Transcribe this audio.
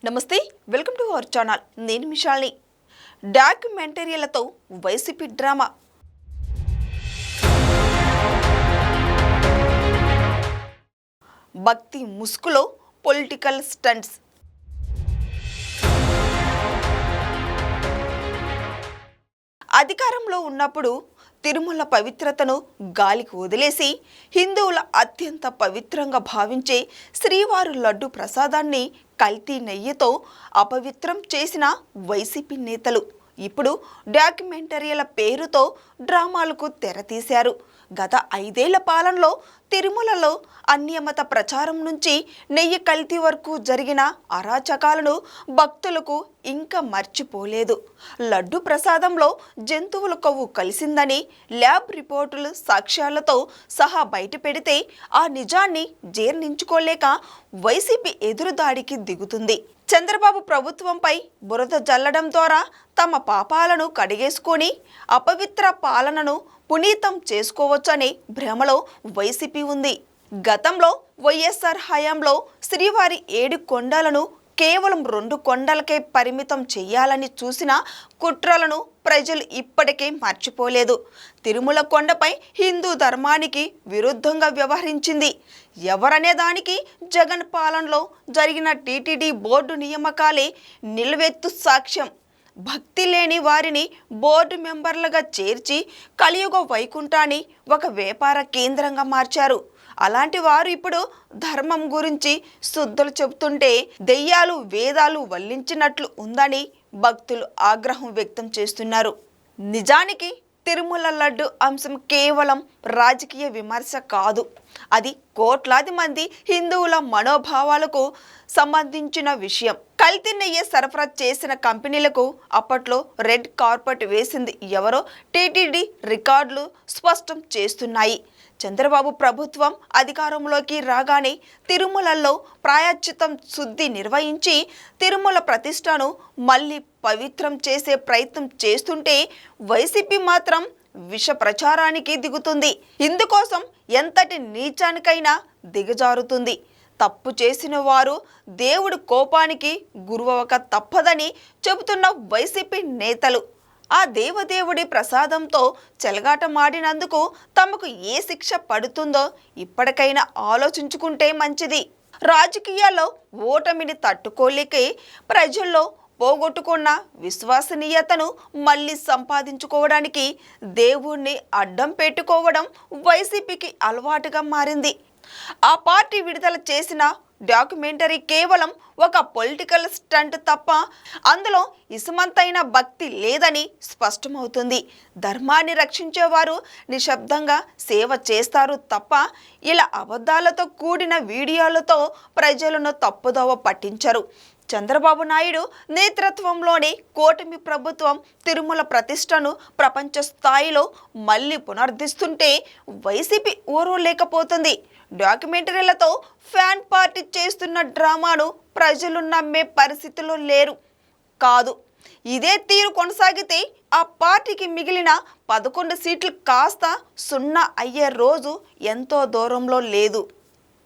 నమస్తే, welcome to our channel. నేను మిషాల్ని. డాక్యుమెంటరీలతో YCP drama. భక్తి ముసుగులో పొలిటికల్ స్టంట్స్. అధికారంలో ఉన్నప్పుడు తిరుమల పవిత్రతను గాలికి వదిలేసి హిందువుల అత్యంత పవిత్రంగా భావించే శ్రీవారు లడ్డు ప్రసాదాన్ని కల్తీ నెయ్యితో అపవిత్రం చేసిన వైసీపీ నేతలు ఇప్పుడు డాక్యుమెంటరీల పేరుతో డ్రామాలకు తెరతీశారు. గత 5 ఏళ్ల పాలనలో తిరుమలలో అన్యమత ప్రచారం నుంచి నెయ్యి కల్తీ వరకు జరిగిన అరాచకాలను భక్తులకు ఇంకా మర్చిపోలేదు. లడ్డు ప్రసాదంలో జంతువుల కొవ్వు కలిసిందని ల్యాబ్ రిపోర్టులు సాక్ష్యాలతో సహా బయటపెడితే ఆ నిజాన్ని జీర్ణించుకోలేక వైసీపీ ఎదురుదాడికి దిగుతుంది. చంద్రబాబు ప్రభుత్వంపై బురద జల్లడం ద్వారా తమ పాపాలను కడిగేసుకొని అపవిత్ర పాలనను పునీతం చేసుకోవచ్చనే భ్రమలో వైసీపీ ఉంది. గతంలో వైఎస్ఆర్ హయాంలో శ్రీవారి 7 కొండలను కేవలం 2 కొండలకే పరిమితం చేయాలని చూసిన కుట్రలను ప్రజలు ఇప్పటికే మర్చిపోలేదు. తిరుమల కొండపై హిందూ ధర్మానికి విరుద్ధంగా వ్యవహరించింది ఎవరనే దానికి జగన్ పాలనలో జరిగిన టీటీడీ బోర్డు నియామకాలే నిలువెత్తు సాక్ష్యం. భక్తి లేని వారిని బోర్డు మెంబర్లుగా చేర్చి కలియుగ వైకుంఠాన్ని ఒక వ్యాపార కేంద్రంగా మార్చారు. అలాంటి వారు ఇప్పుడు ధర్మం గురించి శుద్ధులు చెబుతుంటే దెయ్యాలు వేదాలు వల్లించినట్లు ఉందని భక్తులు ఆగ్రహం వ్యక్తం చేస్తున్నారు. నిజానికి తిరుమల లడ్డు అంశం కేవలం రాజకీయ విమర్శ కాదు. అది కోట్లాది మంది హిందువుల మనోభావాలకు సంబంధించిన విషయం. కల్తీ నెయ్యి సరఫరా చేసిన కంపెనీలకు అప్పట్లో రెడ్ కార్పెట్ వేసింది ఎవరో టీటీడీ రికార్డులు స్పష్టం చేస్తున్నాయి. చంద్రబాబు ప్రభుత్వం అధికారంలోకి రాగానే తిరుమలలో ప్రాయశ్చిత్తం శుద్ధి నిర్వహించి తిరుమల ప్రతిష్టను మళ్ళీ పవిత్రం చేసే ప్రయత్నం చేస్తుంటే వైసీపీ మాత్రం విష ప్రచారానికి దిగుతుంది. ఇందుకోసం ఎంతటి నీచానికైనా దిగజారుతుంది. తప్పు చేసిన వారు దేవుడి కోపానికి గురవక తప్పదని చెబుతున్న వైసీపీ నేతలు ఆ దేవదేవుడి ప్రసాదంతో చెలగాటమాడినందుకు తమకు ఏ శిక్ష పడుతుందో ఇప్పటికైనా ఆలోచించుకుంటే మంచిది. రాజకీయాల్లో ఓటమిని తట్టుకోలేకే ప్రజల్లో పోగొట్టుకున్న విశ్వసనీయతను మళ్ళీ సంపాదించుకోవడానికి దేవుణ్ణి అడ్డం పెట్టుకోవడం వైసీపీకి అలవాటుగా మారింది. ఆ పార్టీ విడుదల చేసిన డాక్యుమెంటరీ కేవలం ఒక పొలిటికల్ స్టంట్ తప్ప అందులో ఇసుమంతైన భక్తి లేదని స్పష్టమవుతుంది. ధర్మాన్ని రక్షించేవారు నిశ్శబ్దంగా సేవ చేస్తారు తప్ప ఇలా అబద్ధాలతో కూడిన వీడియోలతో ప్రజలను తప్పుదోవ పట్టించరు. చంద్రబాబు నాయుడు నేతృత్వంలోని కూటమి ప్రభుత్వం తిరుమల ప్రతిష్టను ప్రపంచ స్థాయిలో మళ్ళీ పునరుద్ధరిస్తుంటే వైసీపీ ఊరులేకపోతుంది. డాక్యుమెంటరీలతో ఫ్యాన్ పార్టీ చేస్తున్న డ్రామాను ప్రజలు నమ్మే పరిస్థితిలో లేరు కాదు. ఇదే తీరు కొనసాగితే ఆ పార్టీకి మిగిలిన 11 సీట్లు కాస్త 0 అయ్యే రోజు ఎంతో దూరంలో లేదు.